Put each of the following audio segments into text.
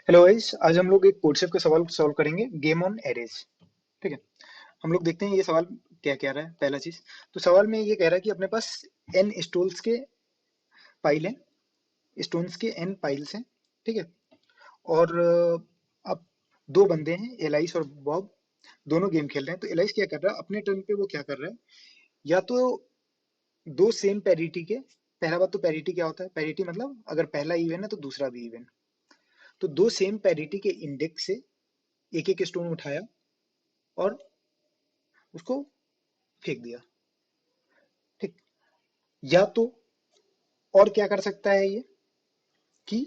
Hello guys, आज हम लोग एक कोडसेफ का सवाल सॉल्व करेंगे गेम ऑन एरेज। ठीक है। हम लोग देखते हैं ये सवाल क्या कह रहा है। पहला चीज तो सवाल में ये कह रहा है कि अपने पास एन स्टोन्स के पाइल हैं, स्टोन्स के एन पाइल्स हैं। ठीक है। और अब दो बंदे हैं, एलाइस और बॉब, दोनों गेम खेल रहे हैं। तो एलाइस क्या कर रहा है अपने टर्न पे, वो क्या कर रहा है, या तो दो सेम पैरिटी के, पहला बात तो पैरिटी क्या होता है, पैरिटी मतलब अगर पहला इवन है तो दूसरा भी इवन। तो दो सेम पैरिटी के इंडेक्स से एक एक स्टोन उठाया और उसको फेंक दिया। ठीक। या तो और क्या कर सकता है ये कि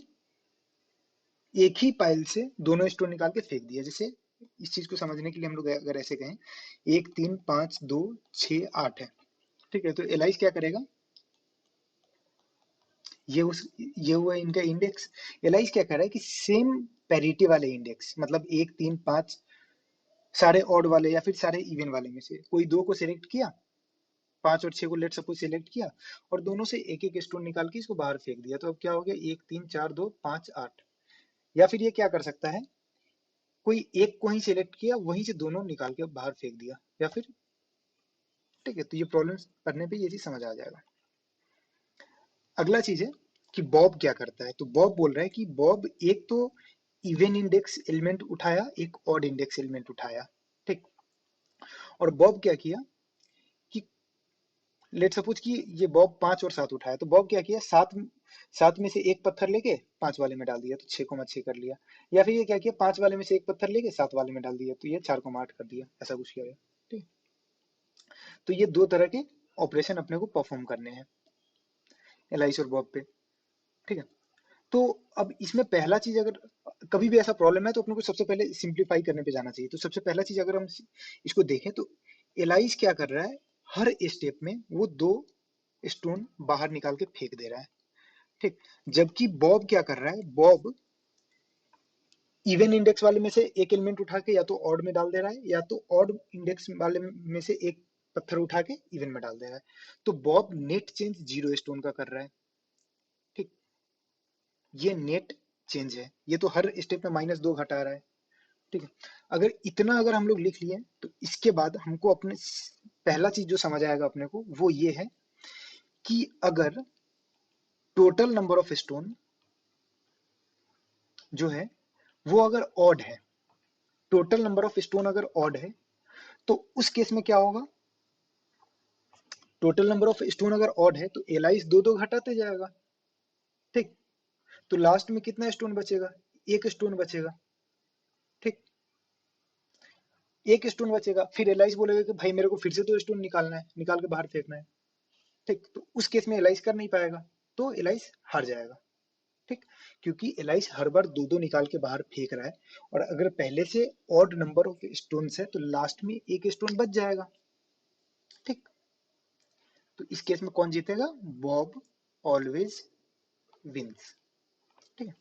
एक ही पाइल से दोनों स्टोन निकाल के फेंक दिया। जैसे इस चीज को समझने के लिए हम लोग अगर ऐसे कहें, एक तीन पांच दो छह आठ है। ठीक है। तो एलाइस क्या करेगा, ये हुआ इनका इंडेक्स। एलाइस क्या कर रहा है कि सेम पैरिटी वाले इंडेक्स, मतलब एक तीन पांच सारे ऑड वाले या फिर सारे इवन वाले में से कोई दो को सिलेक्ट किया, पांच और छह को लेट सपोज सिलेक्ट किया, और दोनों से एक एक स्टोन निकाल के इसको बाहर फेंक दिया। तो अब क्या हो गया, एक तीन चार दो पांच आठ। या फिर ये क्या कर सकता है, कोई एक को ही सिलेक्ट किया, वहीं से दोनों निकाल के बाहर फेंक दिया, या फिर। ठीक है। तो ये प्रॉब्लम पढ़ने पे ये चीज समझ आ जाएगा। अगला चीज है कि बॉब क्या करता है। तो बॉब बोल रहा है कि बॉब एक तो इवन इंडेक्स एलिमेंट उठाया, एक ऑड इंडेक्स एलिमेंट उठाया। ठीक। और बॉब क्या किया कि लेट सपोज कि ये बॉब पांच और सात उठाया, तो बॉब क्या किया, सात सात में से एक पत्थर लेके पांच वाले में डाल दिया, तो छह को छह कर लिया। या फिर ये क्या किया, पांच वाले में से एक पत्थर लेके सात वाले में डाल दिया, तो ये चार को आठ कर दिया। ऐसा कुछ किया गया। ठीक। तो ये दो तरह के ऑपरेशन अपने को परफॉर्म करने हैं एलाइस और बॉब पे। ठीक है। तो अब इसमें पहला चीज, अगर कभी भी ऐसा प्रॉब्लम है तो अपने को सबसे पहले सिंप्लीफाई करने पे जाना चाहिए। तो सबसे पहला चीज अगर हम इसको देखें तो एलाइस क्या कर रहा है, हर स्टेप में वो दो स्टोन बाहर निकाल के फेंक दे रहा है। ठीक। जबकि बॉब क्या कर रहा है, बॉब इवन इंडेक्स वाले में से एक एलिमेंट उठा के या तो ऑड में डाल दे रहा है, या तो ऑड इंडेक्स वाले में से एक पत्थर उठा के इवन में डाल दे रहा है। तो Bob net change zero stone का कर रहा है। ठीक। ये नेट चेंज है, ये तो हर स्टेप में माइनस दो घटा रहा है। ठीक है। अगर इतना अगर हम लोग लिख लिए तो इसके बाद हमको अपने पहला चीज जो समझ आएगा अपने को वो ये है कि अगर टोटल नंबर ऑफ स्टोन जो है वो अगर ऑड है, टोटल नंबर ऑफ स्टोन अगर ऑड है, तो उस केस में क्या होगा, टोटल नंबर ऑफ स्टोन अगर ऑड है तो एलाइस दो दो घटाते जाएगा। ठीक। तो लास्ट में कितना स्टोन बचेगा, एक स्टोन बचेगा। ठीक। एक स्टोन बचेगा, फिर एलाइस बोलेगा कि भाई मेरे को फिर से दो स्टोन निकालना है, निकाल के बाहर फेंकना है। ठीक। तो उस केस में एलाइस कर नहीं पाएगा, तो एलाइस हार जाएगा। ठीक। क्योंकि एलाइस हर बार दो दो निकाल के बाहर फेंक रहा है, और अगर पहले से ऑड नंबर ऑफ स्टोन्स है तो लास्ट में एक स्टोन बच जाएगा। ठीक। तो इस केस में कौन जीतेगा, बॉब ऑलवेज विंस। ठीक है।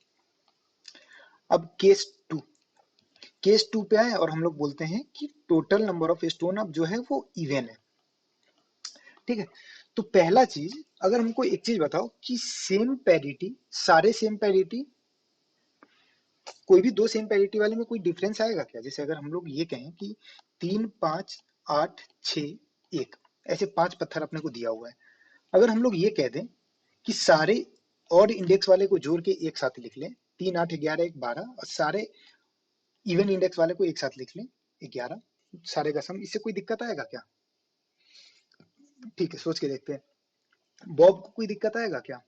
अब केस टू पे आए और हम लोग बोलते हैं कि टोटल नंबर ऑफ स्टोन अब जो है वो इवन है। ठीक है। तो पहला चीज, अगर हमको एक चीज बताओ कि सेम पैरिटी, सारे सेम पैरिटी, कोई भी दो सेम पैरिटी वाले में कोई डिफरेंस आएगा क्या। जैसे अगर हम लोग ये कहें कि तीन पांच आठ छ एक, ऐसे पांच पत्थर अपने को दिया हुआ है। अगर हम लोग ये कह दें कि सारे और इंडेक्स वाले को जोड़ के एक साथ लिख लें, तीन आठ ग्यारह एक बारह, और सारे इवन इंडेक्स वाले को एक साथ लिख लें ग्यारह, सारे का सम, इससे कोई दिक्कत आएगा क्या। ठीक है, सोच के देखते हैं। बॉब को कोई दिक्कत आएगा क्या,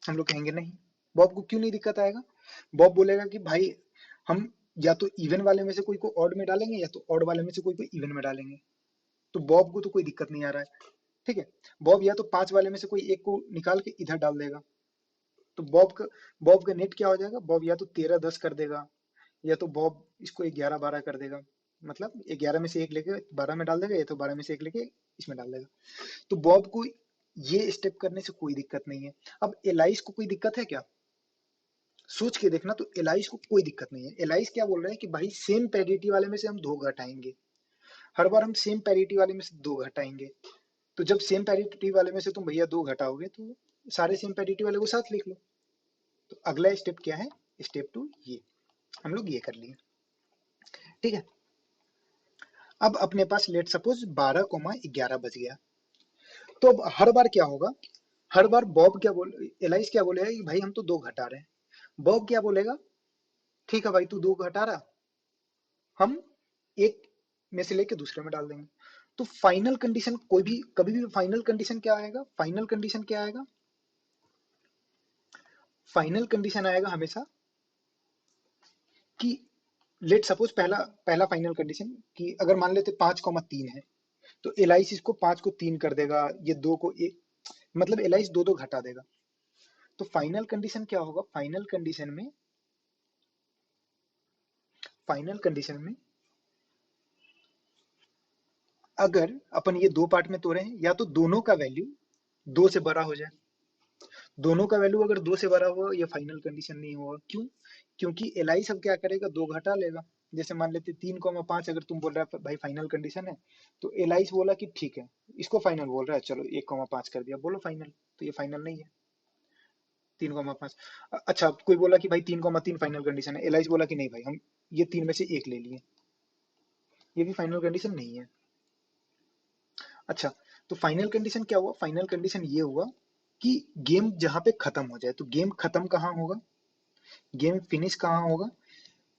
हम लोग कहेंगे नहीं। बॉब को क्यों नहीं दिक्कत आएगा, बॉब बोलेगा कि भाई हम या तो इवन वाले में से कोई को ऑड में डालेंगे, या तो ऑड वाले में से कोई को इवन में डालेंगे। तो बॉब को तो कोई दिक्कत नहीं आ रहा है। ठीक है। बॉब या तो पांच वाले में से कोई एक को निकाल के इधर डाल देगा, तो बॉब का नेट क्या हो जाएगा, बॉब या तो तेरह दस कर देगा, या तो बॉब इसको ग्यारह बारह कर देगा। मतलब ग्यारह में से एक लेके बारह में डाल देगा, या तो बारह में से एक लेके इसमें डाल देगा। तो बॉब को ये स्टेप करने से कोई दिक्कत नहीं है। अब एलाइस को कोई दिक्कत है क्या, सोच के देखना। तो एलाइस को कोई दिक्कत नहीं है। एलाइस क्या बोल रहे हैं कि भाई सेम पैरिटी वाले में से हम दो घटाएंगे, हर बार हम सेम पैरिटी वाले में से दो घटाएंगे। तो जब सेम पैरिटी वाले में से तुम भैया दो घटाओगे तो सारे सेम पैरिटी वाले को साथ लिख लो। तो अगला स्टेप क्या है, स्टेप 2 ये, हम लोग ये कर लिए, ठीक है। अब अपने पास लेट सपोज 12,11 बच गया, तो अब हर बार क्या होगा, हर बार बॉब क्या बोल एलाइस क्या बोलेगा कि भाई हम तो 2 घटा रहे हैं, बॉब क्या बोलेगा, ठीक है भाई तू 2 घटा रहा, हम एक में से लेके दूसरे में डाल देंगे। तो फाइनल कंडीशन कोई भी कभी भी फाइनल कंडीशन क्या आएगा, फाइनल कंडीशन क्या आएगा, फाइनल कंडीशन आएगा हमेशा कि लेट सपोज पहला पहला फाइनल कंडीशन कि अगर मान लेते 5,3 है, तो एलाइस इसको 5 को 3 कर देगा, ये 2 को 1, मतलब एलाइस 2 घटा देगा। तो फाइनल कंडीशन क्या होगा, फाइनल कंडीशन में अगर अपन ये 2 पार्ट में तोड़े हैं, या तो दोनों का वैल्यू 2 से बड़ा हो जाए, दोनों का वैल्यू अगर 2 से बड़ा हुआ, ये फाइनल कंडीशन नहीं होगा। क्यों, क्योंकि एलआई सब क्या करेगा, 2 घटा लेगा। जैसे मान लेते 3,5 अगर तुम बोल रहा है भाई फाइनल कंडीशन है, तो एलआई बोला कि ठीक है, इसको फाइनल बोल रहा है, चलो 1,5 कर दिया, बोलो फाइनल, तो ये फाइनल नहीं है 3,5। अच्छा कोई बोला कि भाई 3,3 फाइनल कंडीशन है, एलआई बोला कि नहीं भाई हम ये 3 में से एक ले लिए, ये भी फाइनल कंडीशन नहीं है। अच्छा, तो फाइनल कंडीशन क्या हुआ, फाइनल कंडीशन ये हुआ कि गेम जहां पे खत्म हो जाए, तो गेम खत्म कहाँ होगा, गेम फिनिश कहाँ होगा,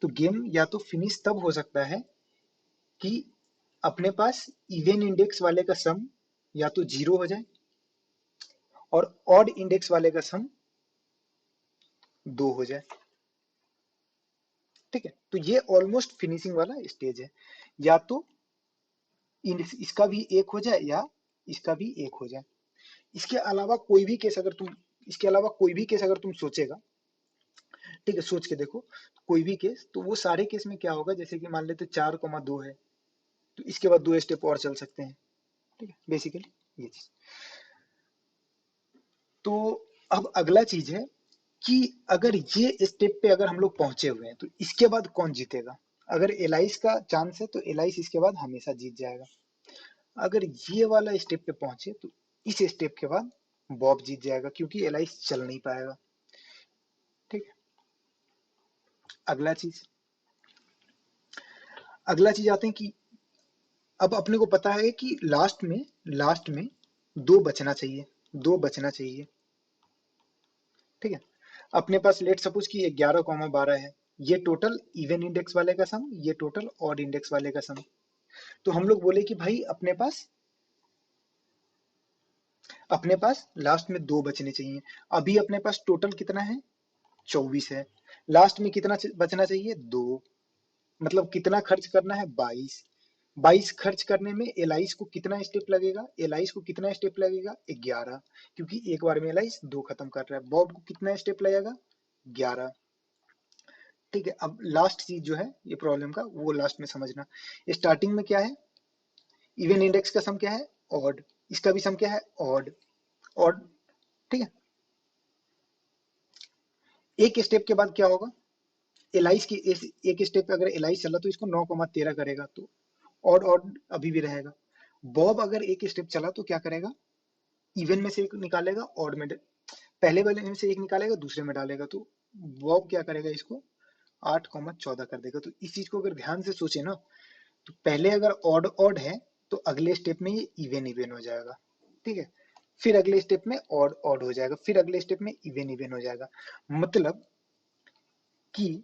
तो गेम या तो फिनिश तब हो सकता है कि अपने पास इवन इंडेक्स वाले का सम या तो 0 हो जाए और ऑड इंडेक्स वाले का सम 2 हो जाए, ठीक है। तो ये ऑलमोस्ट फिनिशिंग वाला स्टेज है, या तो इसका भी एक हो जाए या इसका भी एक हो जाए। इसके अलावा कोई भी केस अगर तुम इसके अलावा कोई भी केस अगर तुम सोचेगा, ठीक है, सोच के देखो कोई भी केस, तो वो सारे केस में क्या होगा, जैसे कि मान लेते 4,2 है, तो इसके बाद 2 स्टेप और चल सकते हैं, ठीक है, बेसिकली ये चीज। तो अब अगला चीज है कि अगर ये स्टेप पे अगर हम लोग पहुंचे हुए हैं, तो इसके बाद कौन जीतेगा, अगर एलाइस का चांस है तो एलाइस इसके बाद हमेशा जीत जाएगा। अगर ये वाला स्टेप पे पहुंचे तो इस स्टेप के बाद बॉब जीत जाएगा, क्योंकि एलाइस चल नहीं पाएगा, ठीक है। अगला चीज अगला चीज आते हैं कि अब अपने को पता है कि लास्ट में 2 बचना चाहिए, 2 बचना चाहिए, ठीक है। अपने पास लेट सपोज कि 11,12 है, ये टोटल इवन इंडेक्स वाले का सम, ये टोटल ऑड इंडेक्स वाले का सम। तो हम लोग बोले कि भाई अपने पास लास्ट में 2 बचने चाहिए। अभी अपने पास टोटल कितना है, 24 है, लास्ट में कितना बचना चाहिए, 2, मतलब कितना खर्च करना है, 22। 22 खर्च करने में एलाइस को कितना स्टेप लगेगा, 11, क्योंकि एक बार में एलाइस 2 खत्म कर रहा है। बॉब को कितना स्टेप लगेगा, 11, ठीक है। अब लास्ट चीज जो है ये प्रॉब्लम का, वो लास्ट में समझना। स्टार्टिंग में क्या है, इवन इंडेक्स का सम क्या है, ऑड, इसका भी सम क्या है, ऑड, ऑड, ठीक है। एक स्टेप के बाद क्या होगा, एलाइस की एक स्टेप पे अगर एलाइस चला तो इसको 9,13 करेगा, तो ऑड ऑड अभी भी रहेगा। बॉब अगर एक स्टेप चला तो क्या करेगा, इवन में से एक निकालेगा, ऑड में पहले वाले में से एक निकालेगा, दूसरे में डालेगा, तो बॉब क्या करेगा, इसको 8,14 कर देगा। तो इस चीज को अगर ध्यान से सोचे ना, तो पहले अगर ऑड ऑड है तो अगले स्टेप में ये इवन इवन हो जाएगा, ठीक है। फिर अगले स्टेप में ऑड ऑड हो जाएगा, फिर अगले स्टेप में इवन इवन हो जाएगा। मतलब कि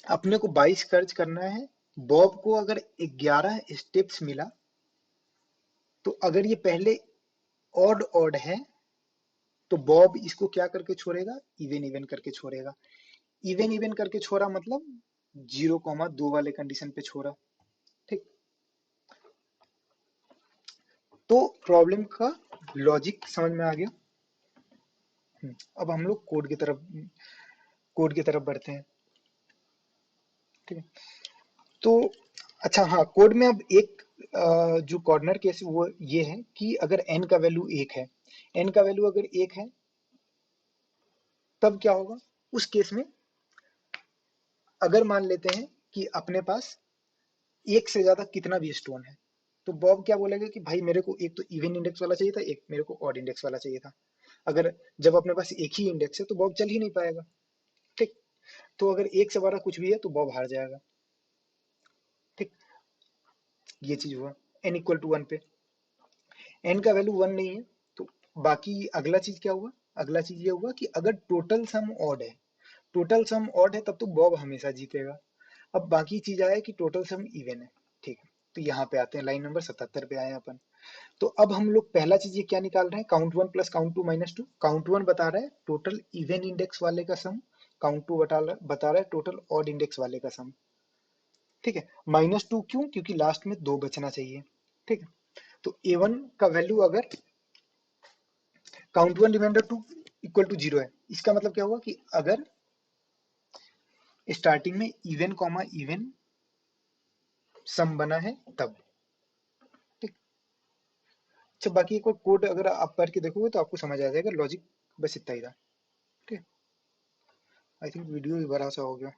अपने को 22 खर्च करना है, बॉब को अगर 11 स्टेप्स मिला, तो अगर ये पहले ऑड ऑड है, तो बॉब इसको क्या करके छोड़ेगा, इवन इवन करके छोड़ेगा। इवन इवन करके छोड़ा मतलब 0,2 वाले कंडीशन पे छोड़ा, ठीक। तो प्रॉब्लम का लॉजिक समझ में आ गया। अब हम लोग कोड की तरफ बढ़ते हैं, ठीक है। तो अच्छा हाँ, कोड में अब एक जो कॉर्नर केस वो ये है कि अगर n का वैल्यू 1 है, n का वैल्यू अगर 1 है, तब क्या होगा, उस केस में अगर मान लेते हैं कि अपने पास एक से ज्यादा कितना भी स्टोन है, तो बॉब क्या बोलेगा कि भाई मेरे को एक तो इवन इंडेक्स वाला चाहिए था, एक मेरे को ऑड इंडेक्स वाला चाहिए था। अगर जब अपने पास एक ही इंडेक्स है तो बॉब चल ही नहीं पाएगा, ठीक। तो अगर 1 से बड़ा कुछ भी है तो बॉब हार जाएगा। ठीक, ये चीज हुआ n इक्वल टू 1 पे। n का वैल्यू 1 नहीं है तो बाकी अगला चीज क्या हुआ, अगला चीज ये हुआ कि अगर टोटल सम ऑड है, टोटल सम ऑड है तब तो बॉब हमेशा जीतेगा। अब बाकी चीज आया कि टोटल सम इवन है। ठीक है, तो यहाँ पे आते हैं, लाइन नंबर 77 पे आए हैं अपन। तो अब हम लोग पहला चीज ये क्या निकाल रहे हैं, count 1 plus count 2 minus 2। Count 1 बता रहा है टोटल इवन इंडेक्स वाले का सम, काउंट 2 बता रहा है टोटल ऑड इंडेक्स वाले का सम। ठीक है, माइनस 2 क्यों, क्योंकि लास्ट में 2 बचना चाहिए। ठीक है, तो a1 का वैल्यू अगर काउंट 1 रिमाइंडर 2 इक्वल टू 0 है, इसका मतलब क्या हुआ कि अगर स्टार्टिंग में इवन कॉमा इवन सम बना है तब। ठीक, अच्छा बाकी एक और कोड अगर आप पढ़ के देखोगे तो आपको समझ आ जाएगा, लॉजिक बस इतना ही था। ठीक, आई थिंक वीडियो भी बड़ा सा हो गया।